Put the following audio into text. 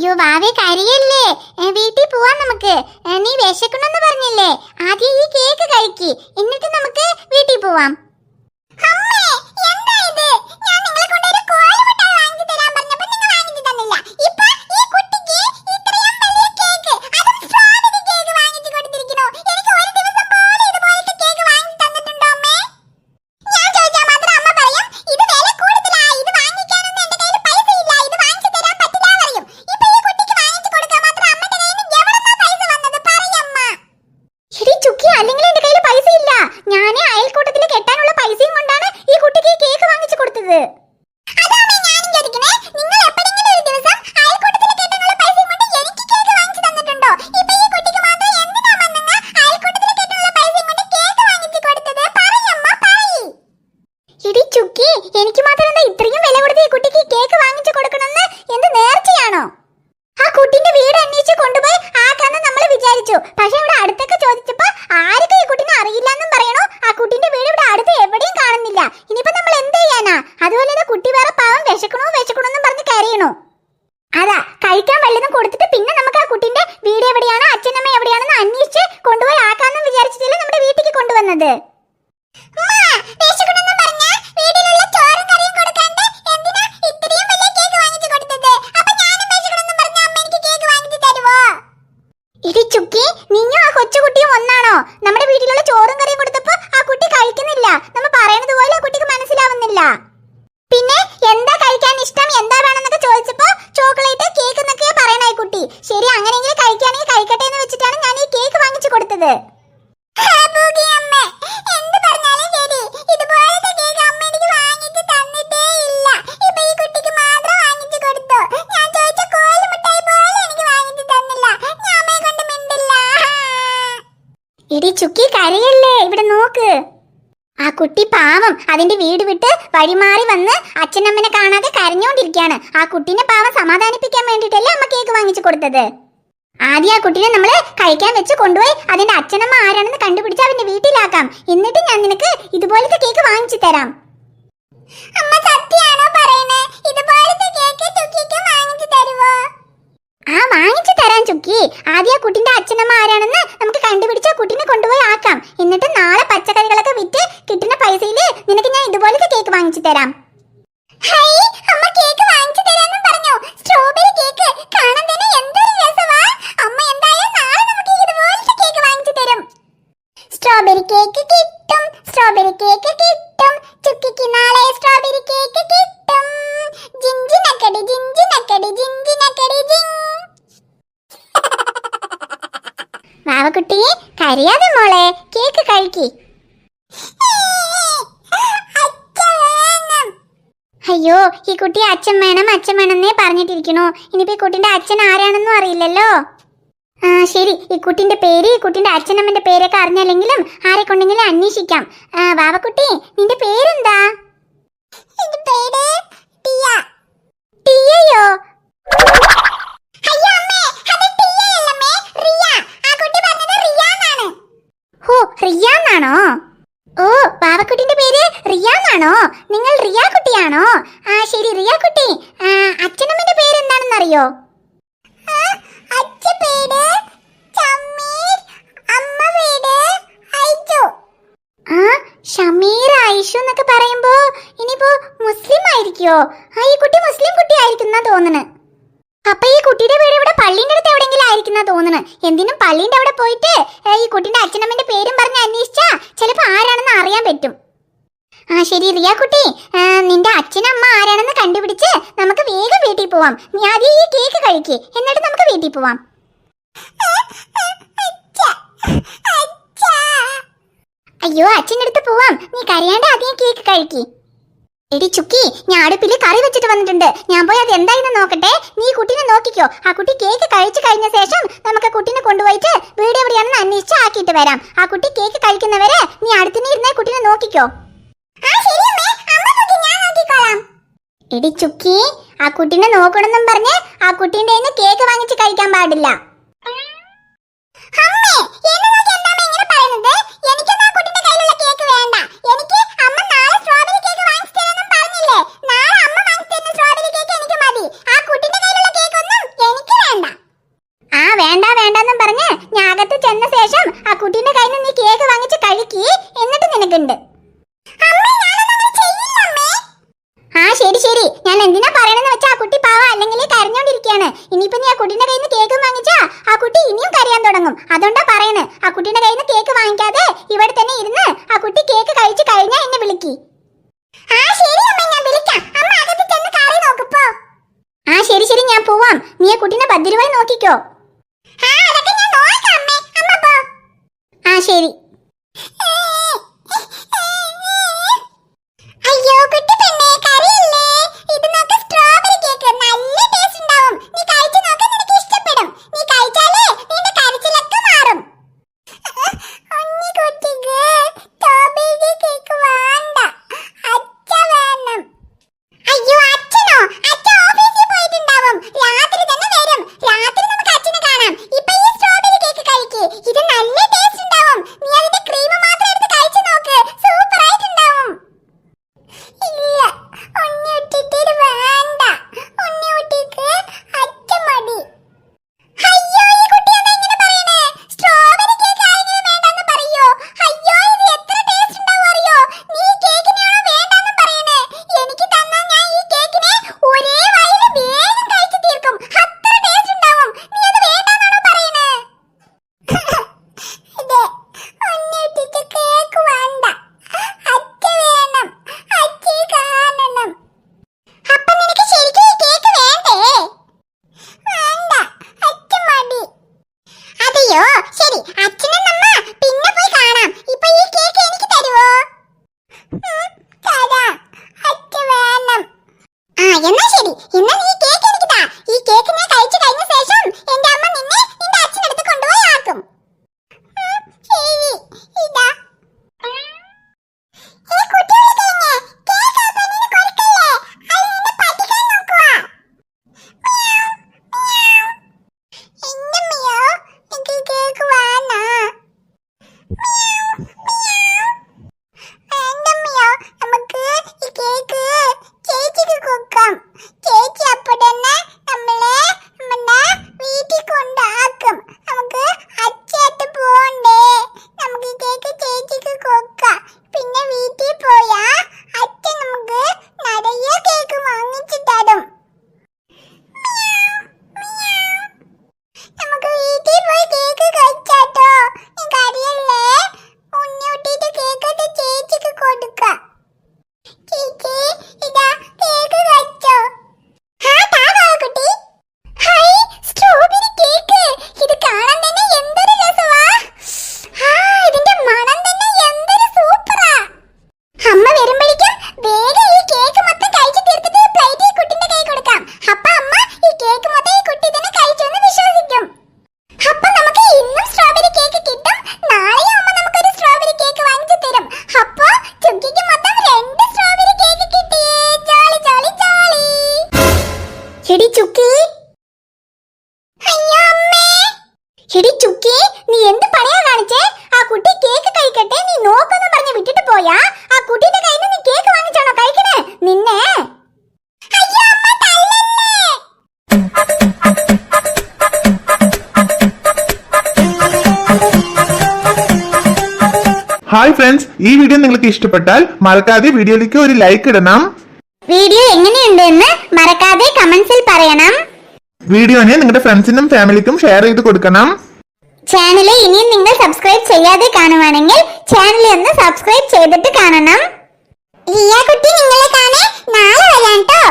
അയ്യോ വാവേ കരയല്ലേ, വീട്ടിൽ പോവാൻ നമുക്ക്. നീ വിശക്കണമെന്ന് പറഞ്ഞില്ലേ, ആദ്യം ഈ കേക്ക് കഴിക്ക്, എന്നിട്ട് നമുക്ക് വീട്ടിൽ പോവാം. എനിക്ക് മാത്രം എന്താ ഇത്രയും വില കൊടുത്ത് ഈ കുട്ടിക്ക് കേക്ക് വാങ്ങിച്ചു കൊടുക്കണമെന്ന് എന്ത് നേർച്ചയാണോ? ആ കുട്ടിന്റെ വീട് അന്വേഷിച്ച് കൊണ്ടുപോയി ആക്കാന്ന് നമ്മൾ വിചാരിച്ചു. പക്ഷെ ഇവിടെ അടുത്തൊക്കെ ചോദിച്ചപ്പോ ആർക്കും ഈ കുട്ടിനെ അറിയില്ലെന്നും പറയണോ. ആ കുട്ടിന്റെ വീട് ഇവിടെ അടുത്ത് എവിടെയും കാണുന്നില്ല. ഇനിയിപ്പോ നമ്മൾ എന്ത് ചെയ്യാനാ? അതുപോലെ തന്നെ കുട്ടി വേറെ പാവം വിശക്കണമെന്നും പറഞ്ഞ് കരയണു. അതാ കഴിക്കാൻ വല്ലതും കൊടുത്തിട്ട് പിന്നെ നമുക്ക് ആ കുട്ടിന്റെ വീട് എവിടെയാണോ അച്ഛനമ്മ എവിടെയാണെന്ന് അന്വേഷിച്ച് കൊണ്ടുപോയി ആക്കാന്നും വിചാരിച്ചിട്ടല്ലേ നമ്മുടെ വീട്ടിലേക്ക് കൊണ്ടുവന്നത്. നമ്മുടെ വീട്ടിലുള്ള ചോറും കറിയും കൊടുത്തപ്പോ ആ കുട്ടി കഴിക്കുന്നില്ല. നമ്മൾ പറയുന്നത് പോലെ ആ കുട്ടിക്ക് മനസ്സിലാവുന്നില്ല. പിന്നെ എന്താ കഴിക്കാൻ ഇഷ്ടം, എന്താ വേണമെന്നൊക്കെ ചോദിച്ചപ്പോ ചോക്ലേറ്റ്, കേക്ക് എന്നൊക്കെ പറയണ കുട്ടി. ശരി, അങ്ങനെയെങ്കിലും കഴിക്കുകയാണെങ്കിൽ കഴിക്കട്ടെ എന്ന് വെച്ചിട്ടാണ് ഞാൻ ഈ കേക്ക് വാങ്ങിച്ചു കൊടുത്തത്. എടി ചുക്കി കരയല്ലേ, ഇവിടെ നോക്ക്. ആ കുട്ടി പാവം അതിന്റെ വീട് വിട്ട് വഴിമാറി വന്ന് അച്ഛനമ്മനെ കാണാതെ കരഞ്ഞോണ്ടിരിക്കുകയാണ്. ആ കുട്ടീനെ പാവം സമാധാനിപ്പിക്കാൻ വേണ്ടിട്ടല്ലേ അമ്മ കേക്ക് വാങ്ങിച്ചു കൊടുത്തത്. ആദ്യം ആ കുട്ടീനെ നമ്മള് കഴിക്കാൻ വെച്ച് കൊണ്ടുപോയി അതിന്റെ അച്ഛനമ്മ ആരാണെന്ന് കണ്ടുപിടിച്ച് അവന്റെ വീട്ടിലാക്കാം. എന്നിട്ട് ഞാൻ നിനക്ക് ഇതുപോലത്തെ കേക്ക് വാങ്ങിച്ചു തരാം. അമ്മ സത്യാണോ പറയുന്നേ? ഇതുപോലത്തെ കേക്ക് ചുക്കിക്ക് വാങ്ങിച്ചു തരുവോ? ആ വാങ്ങിച്ചു തരാൻ ചുക്കി. ആദ്യം ആ കുട്ടിന്റെ അച്ഛനമ്മ ആരാണെന്ന് നമുക്ക് കണ്ടുപിടിച്ച് ആ കുട്ടിനെ കൊണ്ടുപോയി ആക്കാം. എന്നിട്ട് നാളെ പച്ചക്കറികളൊക്കെ വിറ്റ് കിട്ടുന്ന പൈസയില് നിനക്ക് ഞാൻ ഇതുപോലത്തെ കേക്ക് വാങ്ങിച്ചു തരാം. അമ്മ കേക്ക് വാങ്ങിച്ചു തരാന്നും പറഞ്ഞു. സ്ട്രോബെറി കേക്ക് കാണാൻ തന്നെ എന്തൊരു രസമാ. അമ്മ എന്തായാലും നാളെ നമുക്ക് ഇതുപോലത്തെ കേക്ക് വാങ്ങിച്ചു തരും. സ്ട്രോബെറി കേക്ക് കിട്ടും, സ്ട്രോബെറി കേക്ക് കിട്ടും, ചുക്കിക്ക് നാളെ സ്ട്രോബെറി കേക്ക് കിട്ടും. ജിഞ്ചിനക്കടി ജിഞ്ചിനക്കടി ജിഞ്ചിനക്കടി ജിങ്. വാവക്കുട്ടി കരയാതെ മോളെ, കേക്ക് കഴിക്കി. അയ്യോ, ഈ കുട്ടി അച്ഛൻ വേണം എന്നേ പറഞ്ഞിട്ടിരിക്കണോ. ഇനിയിപ്പോ ഈ കുട്ടിന്റെ അച്ഛൻ ആരാണെന്നും അറിയില്ലല്ലോ. ശരി, ഈ കുട്ടിന്റെ പേര്, ഈ കുട്ടിന്റെ അച്ഛനമ്മന്റെ പേരൊക്കെ അറിഞ്ഞല്ലെങ്കിലും ആരെ കൊണ്ടെങ്കിലും അന്വേഷിക്കാം. വാവക്കുട്ടി നിന്റെ പേരെന്താ? ടിയയോ? റിയാന്നാണോ? ഓ, വാവക്കുട്ടിന്റെ പേര് റിയാന്നാണോ? നിങ്ങൾ റിയ കുട്ടിയാണോ? ശരി റിയ കുട്ടി, അച്ഛനമ്മന്റെ പേര് എന്താണെന്ന് അറിയോ? ഷമീർ ഐഷു എന്നൊക്കെ പറയുമ്പോ ഇനിയിപ്പോ മുസ്ലിം ആയിരിക്കോ? ഈ കുട്ടി മുസ്ലിം കുട്ടി ആയിരിക്കുന്ന തോന്നണ്. അപ്പൊ ഈ കുട്ടിയുടെ വീട് ഇവിടെ പള്ളിന്റെ അടുത്ത് എവിടെയെങ്കിലും ആയിരിക്കുന്ന തോന്നണ്. എന്തിനും പള്ളിന്റെ അവിടെ പോയിട്ട് ഈ കുട്ടിന്റെ അച്ഛനമ്മന്റെ പേരും പറഞ്ഞ് അന്വേഷിച്ചാ ചിലപ്പോ ആരാണെന്ന് അറിയാൻ പറ്റും. ശരി റിയ കുട്ടി, നിന്റെ അച്ഛനമ്മ ആരാണെന്ന് കണ്ടുപിടിച്ച് നമുക്ക് വേഗം വീട്ടിൽ പോവാം. നീ ആദ്യം ഈ കേക്ക് കഴിക്ക്, എന്നിട്ട് നമുക്ക് വീട്ടിൽ പോവാം. അയ്യോ, അച്ഛൻ്റെ അടുത്ത് പോവാം. നീ കരയാണ്ട് ആദ്യം കേക്ക് കഴിക്ക്. എടി ചുക്കി, ഞാൻ അടുപ്പില് കറി വെച്ചിട്ട് വന്നിട്ടുണ്ട്. ഞാൻ പോയി അത് എന്തായെന്ന് നോക്കട്ടെ. നീ കുട്ടീനെ നോക്കിക്കോ. ആ കുട്ടി കേക്ക് കഴിച്ചു കഴിഞ്ഞ ശേഷം നമുക്ക് കുട്ടീനെ കൊണ്ടുപോയിട്ട് വീട് എവിടെയാണെന്ന് അന്വേഷിച്ച് ആക്കിയിട്ട് വരാം. ആ കുട്ടി കേക്ക് കഴിക്കുന്നവരെ നീ അടുത്തിന് ഇരുന്നേ കുട്ടീനെ നോക്കിക്കോ. എടി ചുക്കി, ആ കുട്ടീനെ നോക്കണമെന്നും പറഞ്ഞ് ആ കുട്ടീന്റെ കയ്യിൽ നിന്ന് കേക്ക് വാങ്ങിച്ച് കഴിക്കാൻ പാടില്ല. ശരി ശരി, ഞാൻ എന്തിനാ പറയണെന്ന് വെച്ചാ ആ കുട്ടി പാവ അല്ലെങ്കിൽ കരഞ്ഞോണ്ടിരിക്കുകയാണ്. ഇനിയിപ്പോ നീ ആ കുട്ടീന്റെ കയ്യിൽ നിന്ന് കേക്ക് വാങ്ങിച്ചാ ആ കുട്ടി ഇനിയും കരയാൻ തുടങ്ങും. അതുകൊണ്ടാ പറയണേ, ആ കുട്ടീന്റെ കയ്യിൽ നിന്ന് കേക്ക് വാങ്ങിക്കാതെ ഇവിടെ തന്നെ ഇരുന്ന് ആ കുട്ടി കേക്ക് കഴിച്ചു കഴിഞ്ഞാ എന്നെ വിളിക്ക്. ആ ശരി അമ്മ, ഞാൻ വിളിക്കാം. അമ്മ അകത്ത് ചെന്ന് കറി നോക്കിപ്പോ. ആ ശരി ശരി, ഞാൻ പോവാം. നീ ആ കുട്ടീനെ ഭദ്രമായി നോക്കിക്കോ. ആ അതൊക്കെ ഞാൻ നോക്കാം അമ്മേ. അമ്മ പോ. ആ ശരി. അയ്യോ കുട്ടി പെണ്ണേ, കറിയല്ലേ? ഇത് നോക്ക്, സ്ട്രോബെറി കേക്ക്. നല്ല ടേസ്റ്റ് ഉണ്ടാവും. നീ കഴിച്ചു നോക്ക്, നിനക്ക് ഇഷ്ടപ്പെടും. നീ കഴിച്ചാലേ നിന്റെ കരച്ചിലൊക്കെ മാറും. ഒന്നി കുട്ടിക്ക് സ്ട്രോബെറി കേക്ക് വേണ്ട, അച്ഛ വേണം. അയ്യോ അച്ഛനോ? അച്ഛൻ ഓഫീസിൽ പോയിട്ടുണ്ടാവും. രാത്രി തന്നെ വരും. രാത്രി നമുക്ക് അച്ഛനെ കാണാം. ഇപ്പൊ ഈ സ്ട്രോബെറി കേക്ക് കഴിക്ക്. ഇത് നല്ല ടേസ്റ്റ് ഉണ്ടാവും. നീ അതിന്റെ ക്രീം മാത്രം എടുത്ത് കഴിച്ചു നോക്ക്. സൂപ്പർ ആയിട്ടുണ്ടാവും. ഇല്ല, ഉണ്ണിക്കുട്ടിക്ക് ഇത് വേണ്ട. ഉണ്ണിക്കുട്ടിക്ക് അച്ഛൻ മതി. അയ്യോ, ഈ കുട്ടി എന്താ ഇങ്ങനെ പറയണേ? സ്ട്രോബെറി കേക്ക് ആരെങ്കിലും വേണ്ടെന്ന് പറയോ? അയ്യോ, ഇത് എത്ര ടേസ്റ്റ് ഉണ്ടാവും അറിയോ? നീ ഈ കേക്കിനെയാണോ വേണ്ടെന്ന് പറയണേ? എനിക്ക് തന്നാ ഞാൻ ഈ കേക്കിനെ ഒരേ വായില് വേഗം കഴിച്ചു തീർക്കും. അത്ര ടേസ്റ്റ് ഉണ്ടാവും. നീ അത് വേണ്ടെന്നാണോ പറയണേ? അതെ, ഉണ്ണിക്കുട്ടിക്ക് കേക്ക് വേണ്ട, അച്ഛ വേണം. അച്ഛയെ കാണണം. അപ്പൊ നിനക്ക് ശരിക്കും ഈ കേക്ക് വേണ്ടേ? വേണ്ട, അച്ഛൻ മതി. അതെയോ, ശരി. അച്ഛനെ നമ്മ പിന്നെ പോയി കാണാം. ഇപ്പൊ ഈ കേക്ക് എനിക്ക് തരുവോ? തരാം, അച്ഛ വേണം. ആ എന്നാ ശരി, എന്നാ നീ ഈ കേക്ക് എനിക്ക് താ. ഈ കേക്ക് ഞാൻ കഴിച്ചു കഴിഞ്ഞ ശേഷം എന്റെ അമ്മ നിന്നെ നിന്റെ അച്ഛനടുത്ത് കൊണ്ടുപോയി ആക്കും. ശരി, ഇതാ. ഈ കുട്ടികളെ കഴിഞ്ഞേ കേക്ക് പെണ്ണിന് കൊടുക്കല്ലേ? അത് നിന്നെ പറ്റിക്കാൻ നോക്കുവാ. എന്റെ മിയോ, എനിക്ക് കേക്ക് വേണോ? വേണ്ട മിയോ, നമുക്ക് ഈ കേക്ക് ചേച്ചിക്ക് കൊടുക്കാം. ചേച്ചി അപ്പൊ തന്നെ നമ്മളെ നമ്മുടെ വീട്ടിൽ കൊണ്ടാക്കും. നമുക്ക് അച്ഛട്ട് പോണ്ടേ? നമുക്ക് ഈ കേക്ക് ചേച്ചിക്ക് കൊടുക്കാം. പിന്നെ വീട്ടിൽ പോയാ അച്ഛൻ നമുക്ക് നിറയെ കേക്ക് വാങ്ങിച്ചു തരും. നമുക്ക് വീട്ടിൽ പോയി കേക്ക് കഴിച്ചാട്ടോ. നീ കറിയല്ലേ? ഉണ്ണിക്കുട്ടിയുടെ കേക്ക് അത് ചേച്ചിക്ക് കൊടുക്കാം. ചേച്ചി, ഇതാ കേക്ക് കഴിച്ചോ. ആ താ കുട്ടി. High, strawberry cake. ഇത് കാണാൻ തന്നെ എന്തൊരു രസമാ. ആ ഇതിന്റെ മണം തന്നെ എന്തൊരു സൂപ്പറാ. അമ്മ വരുമ്പോഴേക്കും വേഗം ഈ കേക്ക് മൊത്തം കഴിച്ചു തീർത്തിട്ട് പ്ലേറ്റ് ഈ കുട്ടിന്റെ കൈ കൊടുക്കാം. അപ്പൊ അമ്മ ഈ കേക്ക് മൊത്തം ഈ കുട്ടി തന്നെ കഴിച്ചെന്ന് വിശ്വസിക്കും. അപ്പൊ നമുക്ക് ഇന്നും സ്ട്രോബെറി കേക്ക് കിട്ടും. നാളെയും അമ്മ നമുക്കൊരു സ്ട്രോബെറി കേക്ക് വാങ്ങിച്ചു തരും. അപ്പൊ ചുക്കിക്ക് മൊത്തം 2 സ്ട്രോബെറി കേക്ക് കിട്ടിയേ. ജോളി ജോളി ജോളി. എടി ചുക്കി. അയ്യോ അമ്മേ. എടി ചുക്കി, നീ എന്ത് പണിയാ കാണിച്ചേ? ആ കുട്ടി കേക്ക് കഴിക്കട്ടെ നീ നോക്കൊന്നും പറഞ്ഞ് വിട്ടിട്ട് പോയാ ആ കുട്ടിയുടെ കയ്യിൽ നിന്ന് നീ കേക്ക് വാങ്ങിച്ചാണോ കഴിക്കണേ? നിന്നെ. അയ്യോ അമ്മ, തല്ലല്ലേ. ഹായ് ഫ്രണ്ട്സ്, ഈ വീഡിയോ നിങ്ങൾക്ക് ഇഷ്ടപ്പെട്ടാൽ മറക്കാതെ വീഡിയോയിലേക്ക് ഒരു ലൈക്ക് ഇടണം. വീഡിയോ എങ്ങനെയുണ്ടെന്ന് മറക്കാതെ കമന്റ്സിൽ പറയണം. വീഡിയോനെ നിങ്ങളുടെ ഫ്രണ്ട്സിനും ഫാമിലിക്കും ഷെയർ ചെയ്ത് കൊടുക്കണം. ചാനൽ ഇനിയും നിങ്ങൾ സബ്സ്ക്രൈബ് ചെയ്യാതെ കാണുവാണെങ്കിൽ ചാനൽ ഒന്ന് സബ്സ്ക്രൈബ് ചെയ്തിട്ട് കാണണം. റിയ കുട്ടി നിങ്ങളെ കാണാൻ നാളെ വരാം ട്ടോ.